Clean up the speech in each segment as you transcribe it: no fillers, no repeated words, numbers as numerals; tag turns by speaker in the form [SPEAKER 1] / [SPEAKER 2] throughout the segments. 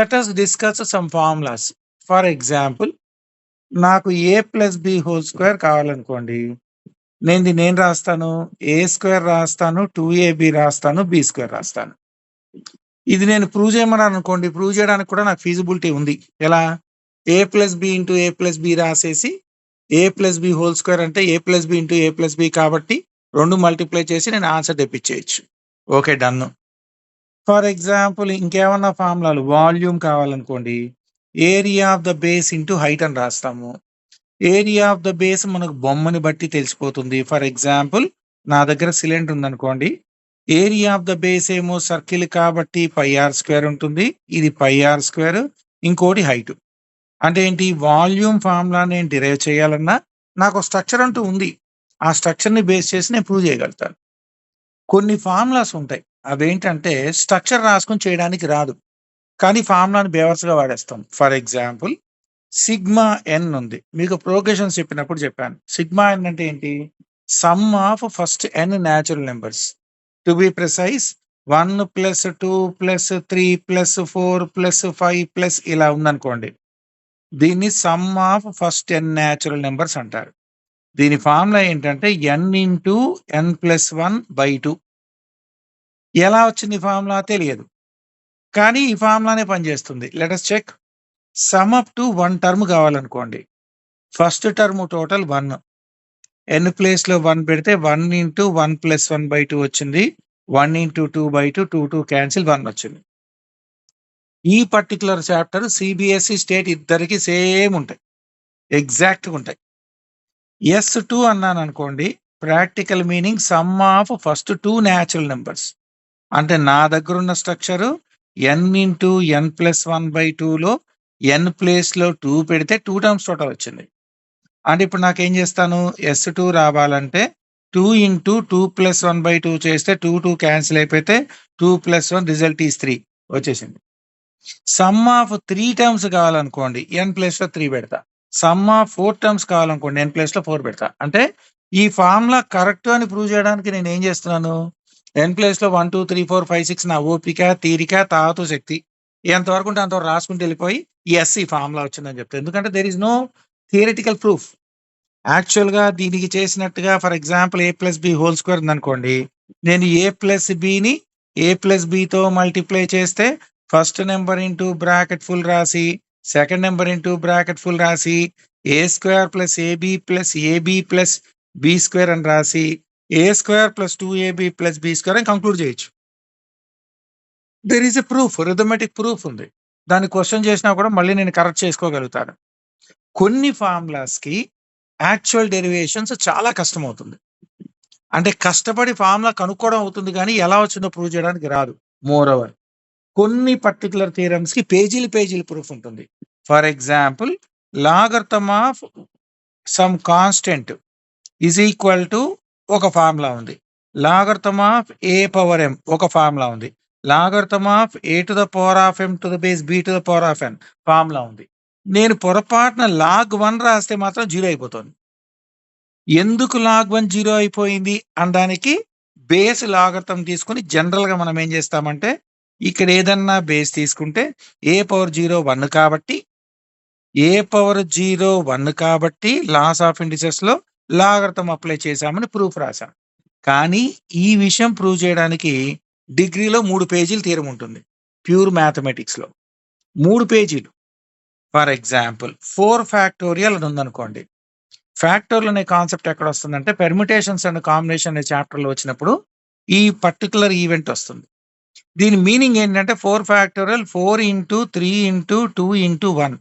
[SPEAKER 1] Let us discuss some formulas. For example నాకు a plus b whole square కావాలనుకోండి. నేను రాస్తాను. ఏ స్క్వేర్ రాస్తాను, 2ab రాస్తాను, బి స్క్వేర్ రాస్తాను. ఇది నేను ప్రూవ్ చేయమన్నాను అనుకోండి. ప్రూవ్ చేయడానికి కూడా నాకు ఫీజిబిలిటీ ఉంది. ఎలా? A plus b into a plus b రాసేసి a plus b whole square అంటే a plus b into a plus b కాబట్టి 2 మల్టిప్లై చేసి నేను ఆన్సర్ తెప్పించేయచ్చు. Okay, done. ఫర్ ఎగ్జాంపుల్ ఇంకేమన్నా ఫార్ములాలు, వాల్యూమ్ కావాలనుకోండి. Area of the base into height అని రాస్తాము. ఏరియా ఆఫ్ ద బేస్ మనకు బొమ్మని బట్టి తెలిసిపోతుంది. ఫర్ ఎగ్జాంపుల్ నా దగ్గర సిలిండర్ ఉందనుకోండి. ఏరియా ఆఫ్ ద బేస్ ఏమో సర్కిల్ కాబట్టి πr² ఉంటుంది. ఇది πr², ఇంకోటి హైట్. అంటే ఏంటి? వాల్యూమ్ ఫార్ములా నేను డిరైవ్ చేయాలన్నా నాకు స్ట్రక్చర్ అంటూ ఉంది. ఆ స్ట్రక్చర్ని బేస్ చేసి నేను ప్రూవ్ చేయగలుగుతాను. కొన్ని ఫార్ములాస్ ఉంటాయి. అవేంటంటే స్ట్రక్చర్ రాసుకొని చేయడానికి రాదు, కానీ ఫార్ములాని బేవర్స్గా వాడేస్తాం. ఫర్ ఎగ్జాంపుల్ సిగ్మా ఎన్ ఉంది. మీకు ప్రోగ్రెషన్స్ చెప్పినప్పుడు చెప్పాను. సిగ్మా ఎన్ అంటే ఏంటి? Sum of first N natural numbers. To be precise 1 + 2 + 3 + 4 + 5 ఇలా ఉందనుకోండి. దీన్ని sum of first N natural numbers అంటారు. దీని ఫార్ములా ఏంటంటే n ఇంటూ n+1/2. ఎలా వచ్చింది ఫార్ములా తెలియదు, కానీ ఈ ఫార్ములానే పనిచేస్తుంది. లెట్ us check. Sum up to 1 term కావాలనుకోండి. First term total 1. n ప్లేస్లో 1 పెడితే 1 ఇంటూ 1+1/2 వచ్చింది. 1 ఇంటూ 2/2, 2 క్యాన్సిల్, 1 వచ్చింది. ఈ పర్టికులర్ చాప్టర్ సిబిఎస్ఈ స్టేట్ ఇద్దరికి సేమ్ ఉంటాయి, ఎగ్జాక్ట్గా ఉంటాయి. S2 అన్నాను అనుకోండి. Practical meaning some of first 2 natural numbers. అంటే నా దగ్గర ఉన్న స్ట్రక్చరు n ఇంటూ n+1/2లో n ప్లేస్లో 2 పెడితే 2 టర్మ్స్ టోటల్ వచ్చింది. అంటే ఇప్పుడు నాకేం చేస్తాను? S2 రావాలంటే 2 ఇంటూ 2+1/2 చేస్తే 2 క్యాన్సిల్ అయిపోతే 2+1 రిజల్ట్ ఈస్ 3 వచ్చేసింది. సమ్ ఆఫ్ 3 టర్మ్స్ కావాలనుకోండి, n ప్లేస్లో 3 పెడతా. సమ్ ఆఫ్ 4 టర్మ్స్ కావాలనుకోండి, n ప్లేస్లో 4 పెడతా. అంటే ఈ ఫార్ములా కరెక్ట్ అని ప్రూవ్ చేయడానికి నేను ఏం చేస్తున్నాను? n ప్లేస్లో 1 2 3 4 5 6 నా ఓపిక, తీరిక, తాహతు, శక్తి ఎంతవరకు ఉంటే అంతవరకు రాసుకుంటూ వెళ్ళిపోయి ఎస్ ఈ ఫార్ములా వచ్చిందని చెప్తాను. ఎందుకంటే there is no theoretical proof. యాక్చువల్గా దీనికి చేసినట్టుగా for example a plus b whole square ఉందనుకోండి. నేను ఏ ప్లస్ బిని ఏ ప్లస్ బితో మల్టిప్లై చేస్తే first number into bracket full రాసి, second number into bracket full రాసి, a² + ab + ab + b² అని రాసి a² + 2ab + b² అని కంక్లూడ్ చేయొచ్చు. There is a proof, arithmetic proof ఉంది. దాన్ని క్వశ్చన్ చేసినా కూడా మళ్ళీ నేను కరెక్ట్ చేసుకోగలుగుతాను. కొన్ని ఫార్ములాస్కి యాక్చువల్ డెరివేషన్స్ చాలా కష్టమవుతుంది. అంటే కష్టపడి ఫార్ములా కనుక్కోవడం అవుతుంది, కానీ ఎలా వచ్చిందో ప్రూవ్ చేయడానికి రాదు. మోర్ ఓవర్ కొన్ని పర్టికులర్ థియరమ్స్కి పేజీలు ప్రూఫ్ ఉంటుంది. For example logarithm of some constant is equal to ఒక ఫార్ములా ఉంది. లాగర్థమ్ ఆఫ్ a⁴m ఒక ఫార్ములా ఉంది. లాగర్థమ్ ఆఫ్ a⁴m⁴b⁴n ఫార్ములా ఉంది. నేను పొరపాటున log1 రాస్తే మాత్రం 0 అయిపోతుంది. ఎందుకు log1 0 అయిపోయింది అనడానికి బేస్ లాగర్థం తీసుకుని జనరల్గా మనం ఏం చేస్తామంటే, ఇక్కడ ఏదన్నా బేస్ తీసుకుంటే a⁴0 1 కాబట్టి a⁴0 1 కాబట్టి లాస్ ఆఫ్ ఇండిసెస్లో లాగర్థం అప్లై చేశామని ప్రూఫ్ రాశాం. కానీ ఈ విషయం ప్రూవ్ చేయడానికి డిగ్రీలో 3 పేజీలు థియరం ఉంటుంది. ప్యూర్ మ్యాథమెటిక్స్లో 3 పేజీలు. ఫర్ ఎగ్జాంపుల్ 4 ఫ్యాక్టోరియల్ అని ఉందనుకోండి. ఫ్యాక్టోరియల్ అనే కాన్సెప్ట్ ఎక్కడ వస్తుందంటే పెర్మిటేషన్స్ అండ్ కాంబినేషన్ అనే చాప్టర్లో వచ్చినప్పుడు ఈ పర్టికులర్ ఈవెంట్ వస్తుంది. దీని మీనింగ్ ఏంటంటే 4 factorial 4 into 3 into 2 into 1.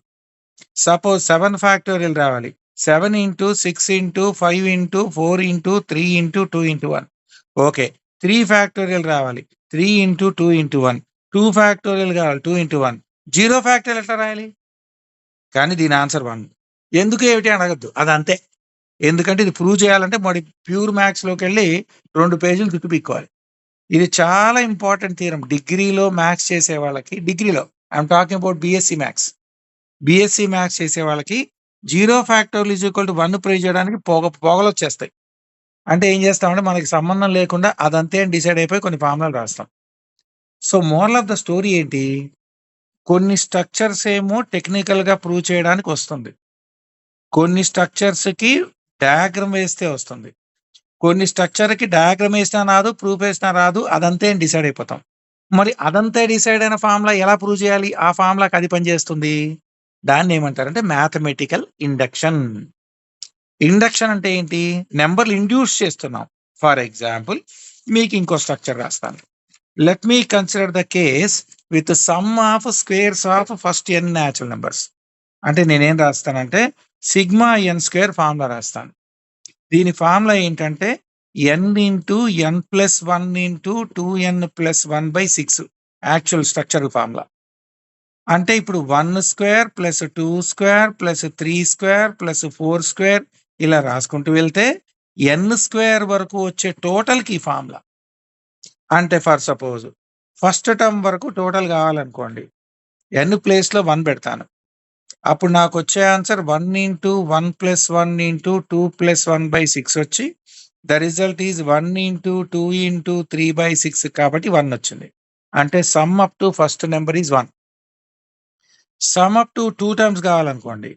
[SPEAKER 1] Suppose 7 factorial రావాలి. 7 into 6 into 5 into 4 into 3 into 2 into 1. Okay, 3 factorial రావాలి. 3 ఇంటూ 2 ఇంటూ 1. 2 ఫ్యాక్టోరియల్ కావాలి. 2 ఇంటూ 1. 0 ఫ్యాక్టోరియల్ ఎట్లా రాయాలి? కానీ దీని ఆన్సర్ 1. ఎందుకు ఏమిటి అడగద్దు, అది అంతే. ఎందుకంటే ఇది ప్రూవ్ చేయాలంటే మరి ప్యూర్ మ్యాథ్స్లోకి వెళ్ళి 2 పేజీలు చుట్టూ పీక్కోవాలి. ఇది చాలా ఇంపార్టెంట్ థియరం డిగ్రీలో మ్యాథ్స్ చేసే వాళ్ళకి. డిగ్రీలో I'm talking about BSc maths. BSc maths చేసే వాళ్ళకి 0 factorial is equal to 1 prove చేయడానికి పొగలు వచ్చేస్తాయి. అంటే ఏం చేస్తామంటే మనకి సంబంధం లేకుండా అదంతే అని డిసైడ్ అయిపోయి కొన్ని ఫార్ములాలు రాస్తాం. So moral of the story ఏంటి? కొన్ని స్ట్రక్చర్స్ ఏమో టెక్నికల్‌గా ప్రూవ్ చేయడానికి వస్తుంది. కొన్ని స్ట్రక్చర్స్‌కి డయాగ్రమ్ వేస్తే వస్తుంది. కొన్ని స్ట్రక్చర్‌కి డయాగ్రమ్ ఏసినా రాదు, ప్రూఫ్ ఏసినా రాదు. అదంతే అని డిసైడ్ అయిపోతాం. మరి అదంతే డిసైడ్ అయిన ఫార్ములా ఎలా ప్రూవ్ చేయాలి? ఆ ఫార్ములాకి అది పనిచేస్తుంది. దాన్నేమంటారంటే మ్యాథమెటికల్ ఇండక్షన్. ఇండక్షన్ అంటే ఏంటి? నంబర్‌లు ఇండ్యూస్ చేస్తున్నాం. ఫర్ ఎగ్జాంపుల్ మీకు ఇంకో స్ట్రక్చర్ రాస్తాను. Let me consider the case with some of squares of first n natural numbers. అంటే నేనేం రాస్తానంటే సిగ్మా n స్క్వేర్ ఫార్ములా రాస్తాను. దీని ఫార్ములా ఏంటంటే n into n plus 1 into 2n plus 1/6 actual structure formula. అంటే ఇప్పుడు 1 square plus 2 square plus 3 square plus 4 square ఇలా రాసుకుంటూ వెళ్తే n స్క్వేర్ వరకు వచ్చే టోటల్‌కి ఈ ఫార్ములా. అంటే ఫర్ సపోజ్ ఫస్ట్ టర్మ్ వరకు టోటల్ కావాలనుకోండి. n ప్లేస్‌లో 1 పెడతాను. అప్పుడు నాకొచ్చే answer 1 into 1 plus 1 into 2 plus 1/6 వచ్చి the result is 1 into 2 into 3/6 కాబట్టి 1 వచ్చింది. అంటే sum up to first number is 1. Sum up to 2 terms కావాలనుకోండి.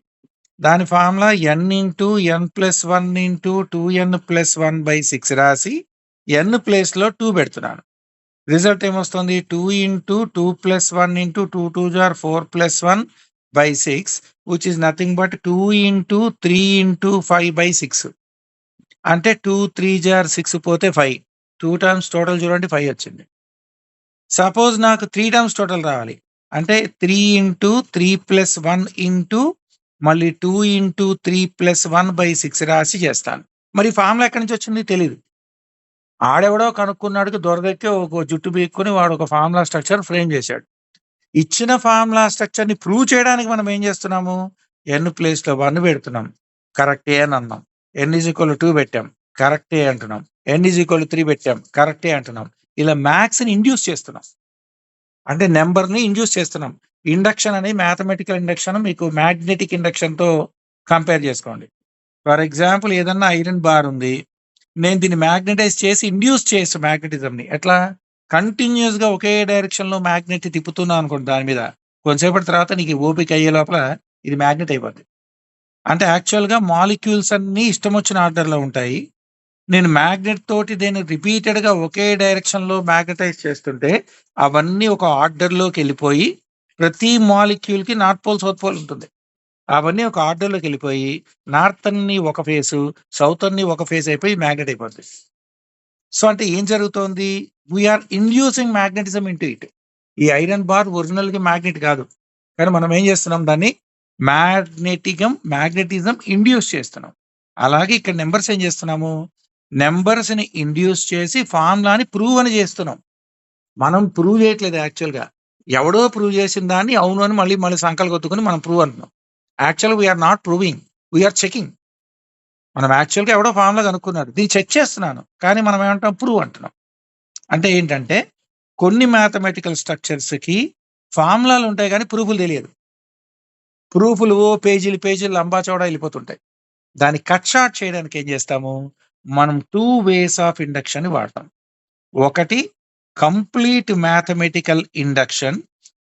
[SPEAKER 1] దాని formula n into n plus 1 into 2n plus 1/6 రాసి n ప్లేస్‌లో 2 పెడుతున్నాను. రిజల్ట్ ఏమొస్తుంది? 2 into 2 plus 1 into 2 2s or 4 plus 1/6 which is nothing but 2 into 3 into 5/6. అంటే 2 3s are 6 పోతే 5. 2 terms total చూడండి 5 వచ్చింది. సపోజ్ నాకు 3 టర్మ్స్ టోటల్ రావాలి. అంటే 3 ఇంటూ 3 ప్లస్ 1 ఇంటూ మళ్ళీ 2 ఇంటూ 3 ప్లస్ 1/6 రాసి చేస్తాను. మరి ఫార్ములా ఎక్కడి నుంచి వచ్చింది? తెలీదు. ఆడెవడో కనుక్కున్నాడుకి దొరదెక్కి ఒక జుట్టు పీక్కొని వాడు ఒక ఫార్ములా స్ట్రక్చర్ ఫ్రేమ్ చేశాడు. ఇచ్చిన ఫార్ములా స్ట్రక్చర్‌ని ప్రూవ్ చేయడానికి మనం ఏం చేస్తున్నాము? n ప్లేస్‌లో 1 పెడుతున్నాం. కరెక్టే అని అన్నాం. n = 2 పెట్టాం. కరెక్టే అంటున్నాం. n = 3 పెట్టాం. కరెక్టే అంటున్నాం. ఇలా మ్యాథ్స్‌ని ఇండ్యూస్ చేస్తున్నాం. అంటే నంబర్‌ని ఇండ్యూస్ చేస్తున్నాం. ఇండక్షన్ అనేది మ్యాథమెటికల్ ఇండక్షన్ మీకు మ్యాగ్నెటిక్ ఇండక్షన్‌తో కంపేర్ చేసుకోండి. ఫర్ ఎగ్జాంపుల్ ఏదన్నా ఐరన్ బార్ ఉంది. నేను దీన్ని మ్యాగ్నెటైజ్ చేసి ఇండ్యూస్ చేసి మ్యాగ్నెటిజంని ఎట్లా? కంటిన్యూయస్‌గా ఒకే డైరెక్షన్‌లో మ్యాగ్నెట్ తిప్పుతున్నాను అనుకోండి దాని మీద. కొంతసేపటి తర్వాత నీకు ఓపిక అయ్యే లోపల ఇది మ్యాగ్నెట్ అయిపోద్ది. అంటే యాక్చువల్‌గా మాలిక్యూల్స్ అన్నీ ఇష్టం వచ్చిన ఆర్డర్‌లో ఉంటాయి. నేను మ్యాగ్నెట్ తోటి దీన్ని రిపీటెడ్‌గా ఒకే డైరెక్షన్‌లో మ్యాగ్నెటైజ్ చేస్తుంటే అవన్నీ ఒక ఆర్డర్‌లోకి వెళ్ళిపోయి ప్రతి మాలిక్యూల్‌కి నార్త్ పోల్, సౌత్ పోల్ ఉంటుంది. అవన్నీ ఒక ఆర్డర్‌లోకి వెళ్ళిపోయి నార్త్ అన్ని ఒక ఫేసు, సౌత్ అన్ని ఒక ఫేస్ అయిపోయి మ్యాగ్నెట్ అయిపోద్ది. సో, అంటే ఏం జరుగుతోంది? We are inducing magnetism into it. ఈ ఐరన్ బార్ ఒరిజినల్‌గా మ్యాగ్నెట్ కాదు. కానీ మనం ఏం చేస్తున్నాం దాన్ని మ్యాగ్నెటిజం ఇండ్యూస్ చేస్తున్నాం. అలాగే ఇక్కడ నంబర్స్ ఏం చేస్తున్నాము? నంబర్స్‌ని ఇండ్యూస్ చేసి ఫార్ములాని ప్రూవ్ అని చేస్తున్నాం. మనం ప్రూవ్ చేయట్లేదు యాక్చువల్‌గా. ఎవడో ప్రూవ్ చేసిన దాన్ని అవును అని మళ్ళీ మళ్ళీ సంకలు కొట్టుకొని మనం ప్రూవ్ అంటున్నాం. యాక్చువల్‌గా we are not proving. We are checking. మనం యాక్చువల్‌గా ఎవడో ఫార్ములా కనుక్కున్నాడు. దీన్ని చెక్ చేస్తున్నాను. కానీ మనం ఏమంటాం ప్రూవ్ అంటున్నాం. అంటే ఏంటంటే కొన్ని మ్యాథమెటికల్ స్ట్రక్చర్స్‌కి ఫార్ములాలు ఉంటాయి గానీ ప్రూఫ్‌లు తెలియదు. ప్రూఫ్‌లు ఓ పేజీలు పేజీలు లంబాచౌడా వెళ్ళిపోతుంటాయి. దాన్ని కట్ షార్ట్ చేయడానికి ఏం చేస్తాము? మనం 2 వేస్ ఆఫ్ ఇండక్షన్‌ని వాడతాం. ఒకటి కంప్లీట్ మ్యాథమెటికల్ ఇండక్షన్.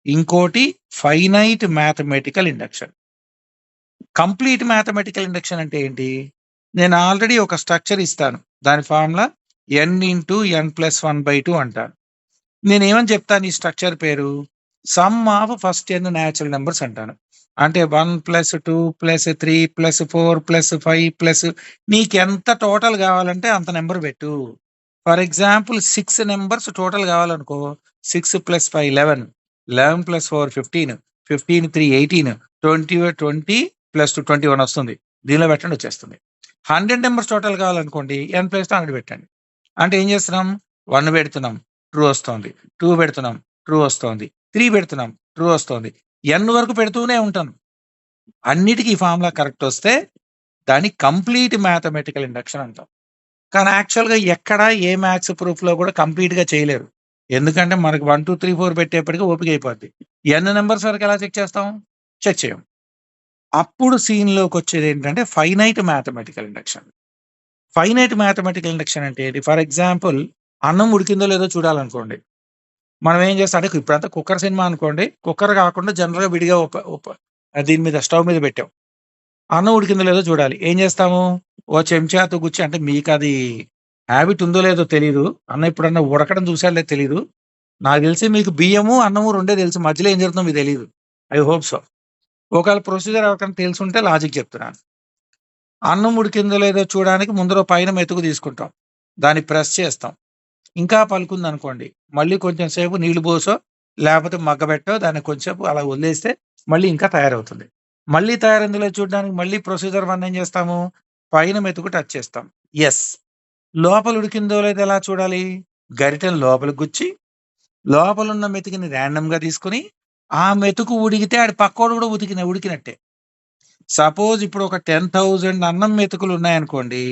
[SPEAKER 1] ఇంకోటి finite mathematical induction. Complete mathematical induction అంటే ఏంటి? నేను ఆల్రెడీ ఒక స్ట్రక్చర్ ఇస్తాను. దాని formula n into n plus 1/2 అంటాను. నేనేమని చెప్తాను ఈ స్ట్రక్చర్ పేరు? Sum of first n natural numbers అంటాను. అంటే 1 plus 2 plus 3 plus 4 plus 5 plus నీకెంత టోటల్ కావాలంటే అంత నంబర్ పెట్టు. ఫర్ ఎగ్జాంపుల్ 6 నంబర్స్ టోటల్ కావాలనుకో 6 ప్లస్ 5 11, 11 ప్లస్ 4 15, 15 3 18, 20 ప్లస్ 2 21 వస్తుంది. దీనిలో పెట్టండి వచ్చేస్తుంది. 100 నంబర్స్ టోటల్ కావాలనుకోండి n ప్లేస్‌లో 100 పెట్టండి. అంటే ఏం చేస్తున్నాం? 1 పెడుతున్నాం ట్రూ వస్తోంది. 2 పెడుతున్నాం ట్రూ వస్తోంది. 3 పెడుతున్నాం ట్రూ వస్తోంది. n వరకు పెడుతూనే ఉంటాను. అన్నిటికి ఈ ఫార్ములా కరెక్ట్ వస్తే దాన్ని కంప్లీట్ మ్యాథమెటికల్ ఇండక్షన్ అంటాం. కానీ యాక్చువల్‌గా ఎక్కడ ఏ మ్యాథ్స్ ప్రూఫ్‌లో కూడా కంప్లీట్‌గా చేయలేరు. ఎందుకంటే మనకు 1, 2, 3, 4 పెట్టేప్పటికి ఓపిక అయిపోద్ది. n నంబర్స్ వరకు ఎలా చెక్ చేస్తాం? చెక్ చేయం. అప్పుడు సీన్‌లోకొచ్చేది ఏంటంటే finite mathematical induction. Finite mathematical induction అంటే ఏంటి? ఫర్ ఎగ్జాంపుల్ అన్నం ఉడికిందో లేదో చూడాలనుకోండి. మనం ఏం చేస్తాం అంటే ఇప్పుడంతా కుక్కర్ సినిమా అనుకోండి. కుక్కర్ కాకుండా జనరల్‌గా విడిగా దీని మీద స్టవ్ మీద పెట్టాం. అన్నం ఉడికిందో లేదో చూడాలి. ఏం చేస్తాము? ఓ చెంచాతో గుచ్చి అంటే మీకది హాబిట్ ఉందో లేదో తెలీదు. అన్నం ఎప్పుడన్నా ఉడకడం చూసారో లేదో తెలీదు. నాకు తెలిసి మీకు బియ్యము, అన్నము రెండే తెలుసు. మధ్యలో ఏం జరుగుతుందో మీకు తెలీదు. I hope so. ఒకవేళ ప్రొసీజర్ ఎవరికైనా తెలిసుంటే లాజిక్ చెప్తున్నాను. అన్నం ఉడికిందో లేదో చూడడానికి ముందర పైన మెతుకు తీసుకుంటాం. దాన్ని ప్రెస్ చేస్తాం. ఇంకా పలుకుందనుకోండి, మళ్ళీ కొంచెం సేపు నీళ్లు పోసో, లేపోతే మగ్గబెట్టో దాన్ని కొంచెం సేపు అలా వదిలేస్తే మళ్ళీ ఇంకా తయారవుతుంది. మళ్ళీ తయారైందో లేదో చూడడానికి మళ్ళీ ప్రొసీజర్ 1 ఏం చేస్తాము? పైన మెతుకు టచ్ చేస్తాం. యెస్. లోపల ఉడికిందో లేదో ఎలా చూడాలి? గరిటెను లోపలికి గుచ్చి, లోపలున్న మెతుకుని ర్యాండమ్‌గా తీసుకొని, ఆ మెతుకు ఉడికితే ఆడి పక్కోడు కూడా ఉడికినట్టే. సపోజ్ ఇప్పుడు ఒక 10,000 అన్నం మెతుకులున్నాయనుకోండి.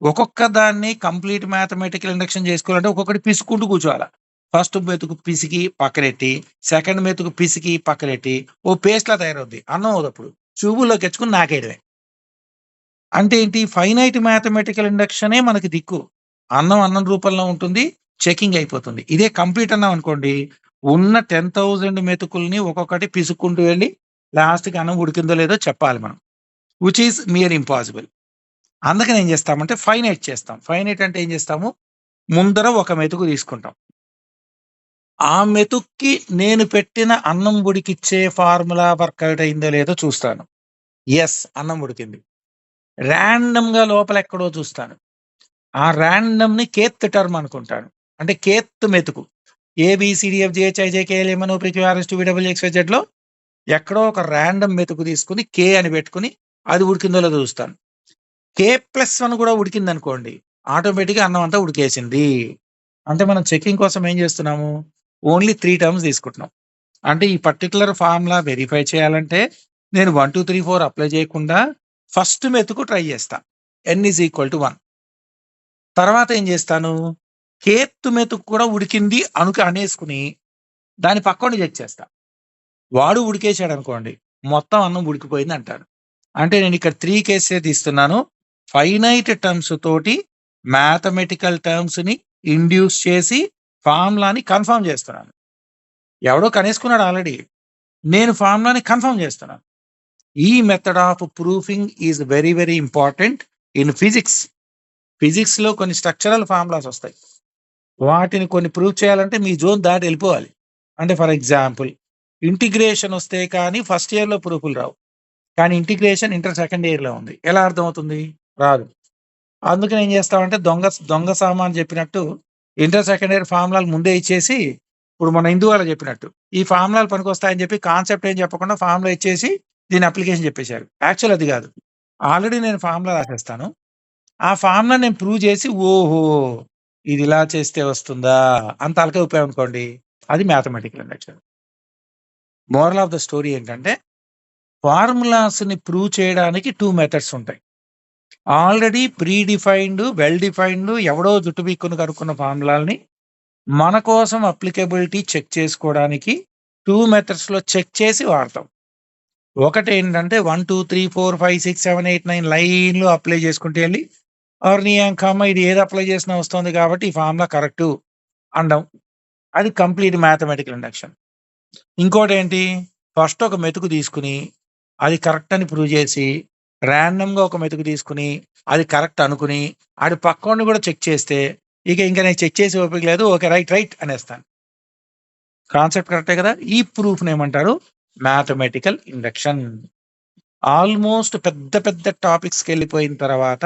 [SPEAKER 1] ఒక్కొక్క దాన్ని కంప్లీట్ మ్యాథమెటికల్ ఇండక్షన్ చేసుకోవాలంటే ఒక్కొక్కటి పిసుక్కుంటూ కూర్చోవాల. ఫస్ట్ మెతుకు పిసికి పక్కనెట్టి, సెకండ్ మెతుకు పిసికి పక్కనెట్టి, ఓ పేస్ట్‌లా తయారవుద్ది. అన్నం అవ్వదప్పుడు. చూబుల్లోకెచ్చుకొని నాకేయడమే. అంటే ఏంటి? ఫైనైట్ మ్యాథమెటికల్ ఇండక్షనే మనకి దిక్కు. అన్నం అన్నం రూపంలో ఉంటుంది. చెకింగ్ అయిపోతుంది. ఇదే కంప్లీట్ అన్నామనుకోండి, ఉన్న 10,000 మెతుకుల్ని ఒక్కొక్కటి పిసుక్కుంటూ వెళ్లి, లాస్ట్‌కి అన్నం ఉడికిందో లేదో చెప్పాలి మనం. Which is near impossible. అందుకని ఏం చేస్తామంటే ఫైనైట్ చేస్తాం. ఫైనైట్ అంటే ఏం చేస్తాము? ముందర ఒక మెతుకు తీసుకుంటాం. ఆ మెతుక్కి నేను పెట్టిన అన్నం ఉడికిచ్చే ఫార్ములా వర్కౌట్ అయిందో లేదో చూస్తాను. యెస్. అన్నం ఉడికింది. ర్యాండమ్‌గా లోపల ఎక్కడో చూస్తాను. ఆ ర్యాండమ్‌ని కేత్ టర్మ్ అనుకుంటాను. అంటే కేత్ మెతుకు. ఏబీసీడీఎఫ్‌జీహెచ్ఐజేకేఎల్ఎంఎన్ఓ పీక్యూఆర్ఎస్ టీవీడబ్ల్యూఎక్స్‌వైజెడ్‌లో ఎక్కడో ఒక ర్యాండమ్ మెతుకు తీసుకొని కే అని పెట్టుకొని అది ఉడికిందో లేదో చూస్తాను. కే+1 కూడా ఉడికిందనుకోండి, ఆటోమేటిక్‌గా అన్నం అంతా ఉడికేసింది. అంటే మనం చెకింగ్ కోసం ఏం చేస్తున్నాము? ఓన్లీ 3 టర్మ్స్ తీసుకుంటున్నాం. అంటే ఈ పర్టిక్యులర్ ఫార్ములా వెరిఫై చేయాలంటే నేను 1, 2, 3, 4 అప్లై చేయకుండా ఫస్ట్ మెతుకు ట్రై చేస్తా. n=1. తర్వాత ఏం చేస్తాను? కేత్ మెతుకు కూడా ఉడికింది అనేసుకొని దాని పక్కోడిని చెక్ చేస్తా. వాడు ఉడికేసాడనుకోండి, మొత్తం అన్నం ఉడికిపోయింది అంటాను. అంటే నేను ఇక్కడ 3 కేసెసే తీస్తున్నాను. ఫైనైట్ టర్మ్స్ తోటి మ్యాథమెటికల్ టర్మ్స్‌ని ఇండ్యూస్ చేసి ఫార్ములాని కన్ఫర్మ్ చేస్తున్నాను. ఎవడో కనేసుకున్నాడు ఆల్రెడీ. నేను ఫార్ములాని కన్ఫర్మ్ చేస్తున్నాను. ఈ method of proofing is very, very important in physics. ఫిజిక్స్‌లో కొన్ని స్ట్రక్చరల్ ఫార్ములాస్ వస్తాయి. వాటిని కొన్ని ప్రూవ్ చేయాలంటే మీ జోన్ దాటి వెళ్ళిపోవాలి. అంటే ఫర్ ఎగ్జాంపుల్ ఇంటిగ్రేషన్ వస్తే కానీ ఫస్ట్ ఇయర్‌లో ప్రూఫ్‌లు రావు. కానీ ఇంటిగ్రేషన్ ఇంటర్ సెకండ్ ఇయర్‌లో ఉంది. ఎలా అర్థమవుతుంది? రాదు. అందుకని ఏం చేస్తామంటే దొంగ సామాను చెప్పినట్టు ఇంటర్ సెకండ్ ఇయర్ ఫార్ములాలు ముందే ఇచ్చేసి, ఇప్పుడు మన హిందూ వాళ్ళు చెప్పినట్టు, ఈ ఫార్ములాలు పనికొస్తాయని చెప్పి కాన్సెప్ట్ ఏం చెప్పకుండా ఫార్ములా ఇచ్చేసి దీని అప్లికేషన్ చెప్పేశారు. యాక్చువల్ అది కాదు. ఆల్రెడీ నేను ఫార్ములా రాసేస్తాను. ఆ ఫార్ములా నేను ప్రూవ్ చేసి ఓహో! ఇది ఇలా చేస్తే వస్తుందా అని తలకాయ ఊపామనుకోండి, అది mathematical induction. Moral of the story ఏంటంటే ఫార్ములాస్‌ని ప్రూవ్ చేయడానికి 2 మెథడ్స్ ఉంటాయి. Already pre defined, well defined ఎవడో జుట్టు పీక్కుని కనుక్కున్న ఫార్ములాలని మన కోసం అప్లికబిలిటీ చెక్ చేసుకోవడానికి 2 మెథడ్స్‌లో చెక్ చేసి వాడతాం. ఒకటేంటంటే 1, 2, 3, 4, 5, 6, 7, 8, 9 లైన్‌లో అప్లై చేసుకుంటూ ఎళ్లి నీ యంకమ్మ ఇది ఏది అప్లై చేసినా వస్తుంది కాబట్టి ఈ ఫార్ములా కరెక్టు అనడం. అది కంప్లీట్ మ్యాథమెటికల్ ఇండక్షన్. ఇంకోటేంటి? ఫస్ట్ ఒక మెతుకు తీసుకొని అది కరెక్ట్ అని ప్రూవ్ చేసి, ర్యాండమ్‌గా ఒక మెతుకు తీసుకొని అది కరెక్ట్ అనుకుని, ఆడి పక్కోడిని కూడా చెక్ చేస్తే, ఇంక నేను చెక్ చేసే ఓపిక లేదు. ఓకే. రైట్ అనేస్తాను. కాన్సెప్ట్ కరెక్టే కదా! ఈ ప్రూఫ్‌నేమంటారు? Mathematical induction. ఆల్మోస్ట్ పెద్ద పెద్ద టాపిక్స్‌కెళ్ళిపోయిన తర్వాత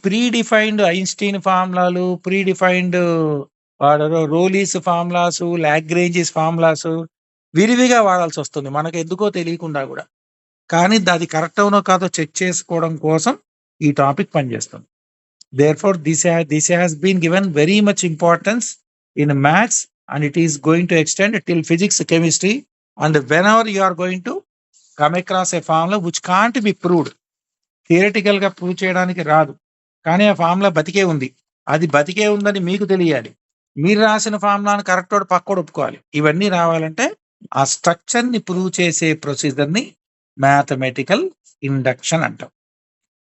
[SPEAKER 1] ప్రీ డిఫైన్డ్ ఐన్‌స్టీన్ ఫార్ములాలు, predefined Rolle's formulas, Lagrange's formulas విరివిగా వాడాల్సొస్తుంది. మనకెందుకో తెలియకుండా గూడా. కానీ అది కరెక్ట్ అవునో కాదో చెక్ చేసుకోవడం కోసం ఈ టాపిక్ పనిచేస్తుంది. Therefore, this has been given very much importance in maths and it is going to extend till physics, chemistry, and whenever you are going to come across a formula which can't be proved, థియరిటికల్‌గా prove చేయడానికి రాదు. కానీ ఆ formula బతికే ఉంది. అది బతికే ఉందని మీకు తెలియాలి. మీరు రాసిన ఫార్ములాను కరెక్టోడు పక్కోడు ఒప్పుకోవాలి. ఇవన్నీ రావాలంటే ఆ స్ట్రక్చర్‌ని ప్రూవ్ చేసే ప్రొసీజర్‌ని మ్యాథమెటికల్ ఇండక్షన్ అంటాం.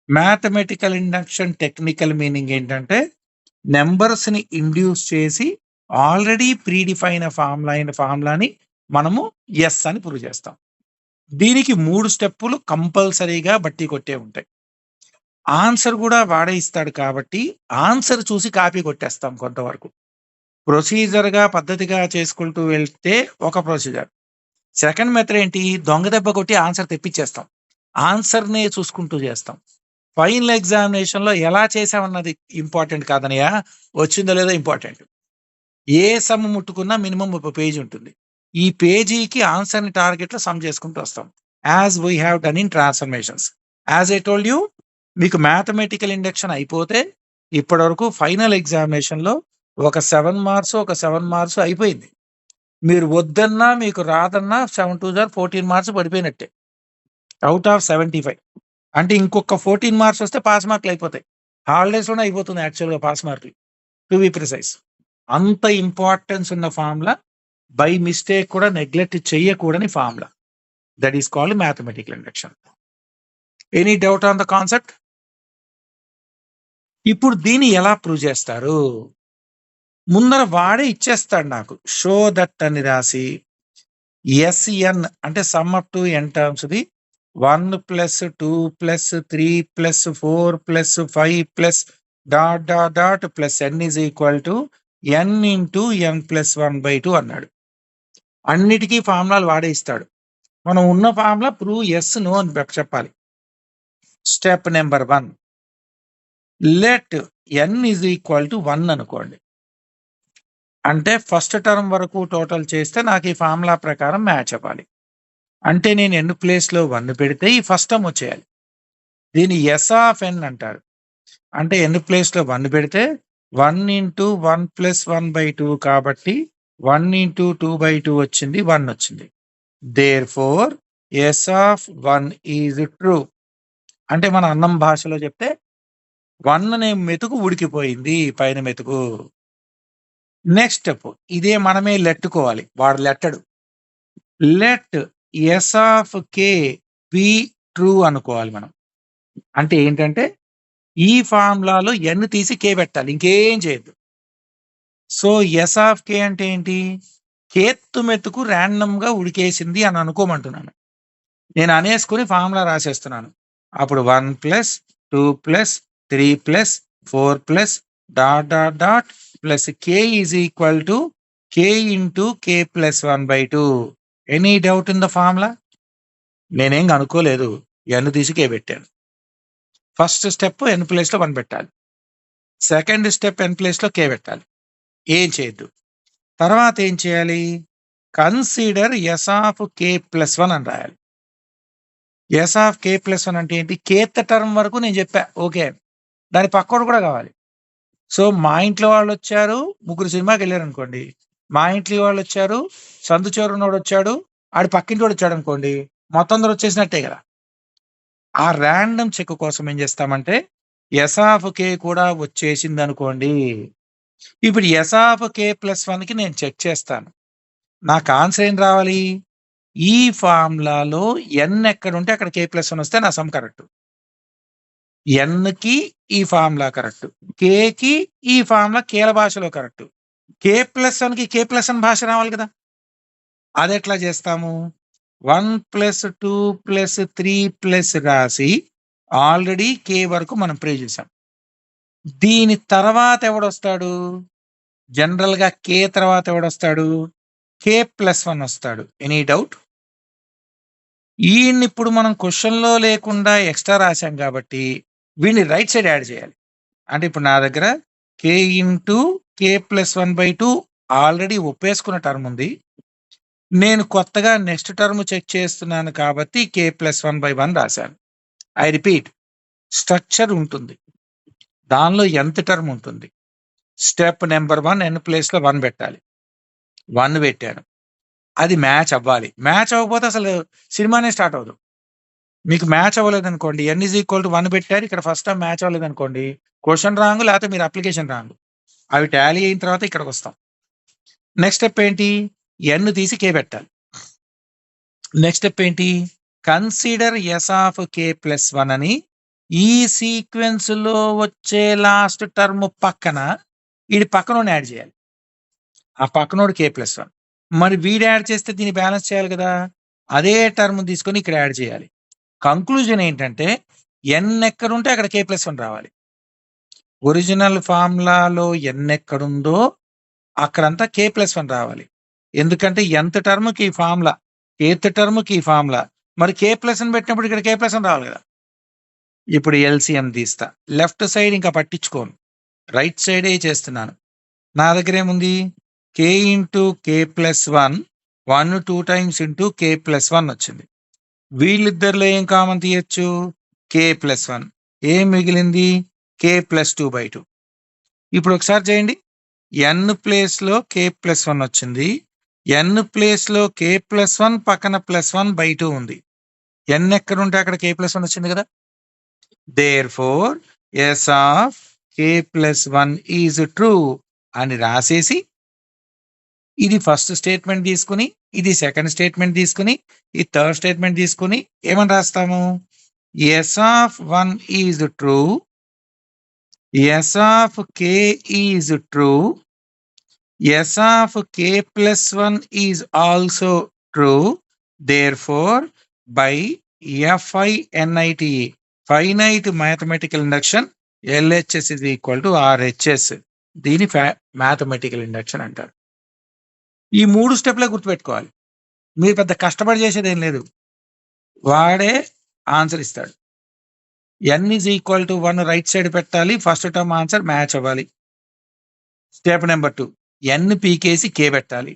[SPEAKER 1] మ్యాథమెటికల్ ఇండక్షన్ టెక్నికల్ మీనింగ్ ఏంటంటే నంబర్స్‌ని ఇండ్యూస్ చేసి ఆల్రెడీ ప్రీడిఫైన్ ఫార్ములాని మనము యెస్ అని ప్రూవ్ చేస్తాం. దీనికి 3 స్టెప్పులు కంపల్సరీగా బట్టి కొట్టే ఉంటాయి. ఆన్సర్ కూడా వాడే ఇస్తాడు కాబట్టి ఆన్సర్ చూసి కాపీ కొట్టేస్తాం కొంతవరకు. ప్రొసీజర్‌గా పద్ధతిగా చేసుకుంటూ వెళ్తే ఒక ప్రొసీజర్. సెకండ్ మెథడ్ ఏంటి? దొంగ దెబ్బ కొట్టి ఆన్సర్ తెప్పిచ్చేస్తాం. ఆన్సర్‌నే చూసుకుంటూ చేస్తాం. ఫైనల్ ఎగ్జామినేషన్‌లో ఎలా చేశామన్నది ఇంపార్టెంట్ కాదన్నయ్య. వచ్చిందో లేదో ఇంపార్టెంట్. ఏ సమ్ ముట్టుకున్నా మినిమమ్ ఒక పేజ్ ఉంటుంది. ఈ పేజీకి ఆన్సర్‌ని టార్గెట్‌లో సమ్ చేసుకుంటూ వస్తాం. As we have done in transformations. As I told you మీకు మ్యాథమెటికల్ ఇండక్షన్ అయిపోతే ఇప్పటివరకు ఫైనల్ ఎగ్జామినేషన్‌లో ఒక 7 మార్క్స్, ఒక 7 మార్క్స్ అయిపోయింది. మీరు వద్దన్నా, మీకు రాదన్నా 7 2 జార్ 14 మార్క్స్ పడిపోయినట్టే. Out of 75. అంటే ఇంకొక 14 మార్క్స్ వస్తే పాస్ మార్కులు అయిపోతాయి. హాలిడేస్‌లోనే అయిపోతుంది యాక్చువల్‌గా పాస్ మార్కులు. To be precise. అంత ఇంపార్టెన్స్ ఉన్న ఫార్ములా బై మిస్టేక్ కూడా నెగ్లెక్ట్ చెయ్యకూడని formula. That is called mathematical induction. Any doubt on the concept? ఇప్పుడు దీన్ని ఎలా ప్రూవ్ చేస్తారు? ముందర వాడే ఇచ్చేస్తాడు నాకు. షో దట్ అని రాసి ఎస్ఎన్ అంటే సమ్ అప్ టు ఎన్ టర్మ్స్‌ది 1 + 2 + 3 + 4 + 5 plus n is equal to n into n + 1/2 అన్నాడు. అన్నిటికీ ఫార్ములాలు వాడే ఇస్తాడు. మనం ఉన్న ఫార్ములా ప్రూవ్ యెస్, నో అని చెప్పాలి. Step number 1 let n is equal to 1 అనుకోండి. అంటే ఫస్ట్ టర్మ్ వరకు టోటల్ చేస్తే నాకు ఈ ఫార్ములా ప్రకారం మ్యాచ్ అవ్వాలి. అంటే నేను n ప్లేస్‌లో 1 పెడితే ఈ ఫస్ట్ టర్మ్ వచ్చేయాలి. దీన్ని ఎస్ ఆఫ్ n అంటారు. అంటే n ప్లేస్‌లో 1 పెడితే 1 ఇంటూ 1 + 1/2 కాబట్టి 1 ఇంటూ 2/2 వచ్చింది, 1 వచ్చింది. Therefore S of 1 is true. అంటే మన అన్నం భాషలో చెప్తే 1 అనే మెతుకు ఉడికిపోయింది, పైన మెతుకు. నెక్స్ట్ స్టెప్ ఇదే మనమే లెట్టుకోవాలి. వాడు లెట్టడు. Let S of k be true అనుకోవాలి మనం. అంటే ఏంటంటే ఈ ఫార్ములాలో n తీసి k పెట్టాలి. ఇంకేం చేయొద్దు. సో ఎస్ ఆఫ్ కే అంటే ఏంటి? కేత్తు మెతుకు ర్యాండమ్‌గా ఉడికేసింది అని అనుకోమంటున్నాను. నేను అనేసుకొని ఫార్ములా రాసేస్తున్నాను. అప్పుడు 1 + 2 + 3 + 4 plus k is equal to k into k + 1/2. Any doubt in the formula? నేనేం అనుకోలేదు. n తీసి k పెట్టాను. ఫస్ట్ స్టెప్ n ప్లేస్‌లో 1 పెట్టాలి. సెకండ్ స్టెప్ n ప్లేస్‌లో k పెట్టాలి. ఏం చేయొద్దు. తర్వాత ఏం చేయాలి? కన్సిడర్ ఎస్ ఆఫ్ k + 1 అని రాయాలి. ఎస్ ఆఫ్ k + 1 అంటే ఏంటి? kth టర్మ్ వరకు నేను చెప్పా. ఓకే. దాని పక్కోడు కూడా కావాలి. సో మా ఇంట్లో వాళ్ళొచ్చారు, ముగ్గురు సినిమాకెళ్ళారనుకోండి. మా ఇంట్లో వాళ్ళొచ్చారు, సందు చివరున్నోడొచ్చాడు, ఆడి పక్కింటోడొచ్చాడనుకోండి. మొత్తం అందరూ వచ్చేసినట్టే గదా! ఆ రాండమ్ చెక్ కోసం ఏం చేస్తామంటే ఎస్ ఆఫ్ k కూడా వచ్చేసిందనుకోండి. ఇప్పుడు ఎస్ ఆఫ్ k + 1కి నేను చెక్ చేస్తాను. నాకు ఆన్సర్ ఏం రావాలి? ఈ ఫార్ములాలో n ఎక్కడుంటే అక్కడ k + 1 వస్తే నా సమ్ కరెక్ట్. nకి ఈ ఫార్ములా కరెక్ట్. kకి ఈ ఫార్ములా కేల భాషలో కరెక్ట్. k + 1కి k + 1 భాష రావాలి కదా! అదెట్లా చేస్తాము? 1 + 2 + 3 రాసి ఆల్రెడీ k వరకు మనం ప్రే చేసాం. దీని తర్వాత ఎవడొస్తాడు? జనరల్‌గా k తర్వాత ఎవడొస్తాడు? k + 1 వస్తాడు. Any doubt? ఈయన్నిప్పుడు మనం క్వెషన్‌లో లేకుండా ఎక్స్‌ట్రా రాసాం కాబట్టి వీడిని రైట్ సైడ్ యాడ్ చేయాలి. అంటే ఇప్పుడు నా దగ్గర k ఇంటూ k + 1/2 ఆల్రెడీ ఒప్పేసుకున్న టర్మ్ ఉంది. నేను కొత్తగా నెక్స్ట్ టర్మ్ చెక్ చేస్తున్నాను కాబట్టి k + 1/1 రాశాను. ఐ రిపీట్ స్ట్రక్చర్ ఉంటుంది. దానిలో nth టర్మ్ ఉంటుంది. స్టెప్ నెంబర్ 1 n ప్లేస్‌లో 1 పెట్టాలి. 1 పెట్టాను. అది మ్యాచ్ అవ్వాలి. మ్యాచ్ అవ్వకపోతే అసలు సినిమానే స్టార్ట్ అవ్వదు. మీకు మ్యాచ్ అవ్వలేదనుకోండి, n = 1 పెట్టారు. ఇక్కడ ఫస్ట్ టైమ్ మ్యాచ్ అవ్వలేదనుకోండి, క్వెషన్ రాంగ్ లేకపోతే మీరు అప్లికేషన్ రాంగ్. అవి టాలీ అయిన తర్వాత ఇక్కడికొస్తాం. నెక్స్ట్ స్టెప్ ఏంటి? n తీసి k పెట్టాలి. నెక్స్ట్ స్టెప్ ఏంటి? కన్సిడర్ ఎస్ ఆఫ్ k + 1 అని ఈ సీక్వెన్స్‌లో వచ్చే లాస్ట్ టర్మ్ పక్కన ఈడి పక్కనోడిని యాడ్ చేయాలి. ఆ పక్కనోడు k+1. మరి వీడు యాడ్ చేస్తే దీన్ని బ్యాలెన్స్ చేయాలి కదా! అదే టర్మ్ తీసుకొని ఇక్కడ యాడ్ చేయాలి. కంక్లూజన్ ఏంటంటే n ఎక్కడుంటే అక్కడ k+1 రావాలి. ఒరిజినల్ ఫార్ములాలో n ఎక్కడుందో అక్కడంతా k+1 రావాలి. ఎందుకంటే nth టర్మ్‌కి ఈ ఫార్ములా, kth టర్మ్‌కి ఈ ఫార్ములా. మరి k+1 పెట్టినప్పుడు ఇక్కడ k+1 రావాలి కదా! ఇప్పుడు ఎల్‌సీఎం తీస్తా. లెఫ్ట్ సైడ్ ఇంకా పట్టించుకోను. రైట్ సైడే చేస్తున్నాను. నా దగ్గర ఏముంది? k into k+1 1, 2 times into k+1 వచ్చింది. వీళ్ళిద్దరిలో ఏం కామన్ తీయొచ్చు? k+1. ఏం మిగిలింది? k+2/2. ఇప్పుడు ఒకసారి చేయండి. n ప్లేస్‌లో k+1 వచ్చింది. n ప్లేస్‌లో k+1 పక్కన +1/2 ఉంది. n ఎక్కడుంటే అక్కడ k+1 వచ్చింది కదా! Therefore s of k+1 is true అని రాసేసి, ఇది ఫస్ట్ స్టేట్మెంట్ తీసుకొని, ఇది సెకండ్ స్టేట్మెంట్ తీసుకొని, ఈ థర్డ్ స్టేట్మెంట్ తీసుకొని ఏమని రాస్తాము? s of 1 is true, s of k is true, s of k+1 is also true. Therefore by FINITE finite mathematical induction LHS is equal to RHS. దీని mathematical induction అంటారు. ఈ 3 స్టెప్లే గుర్తుపెట్టుకోవాలి. మీరు పెద్ద కష్టపడి చేసేది ఏం లేదు. వాడే ఆన్సర్ ఇస్తాడు. n is equal to 1 right side పెట్టాలి. ఫస్ట్ టర్మ్ ఆన్సర్ మ్యాచ్ అవ్వాలి. స్టెప్ నెంబర్ 2 n పీకేసి k పెట్టాలి.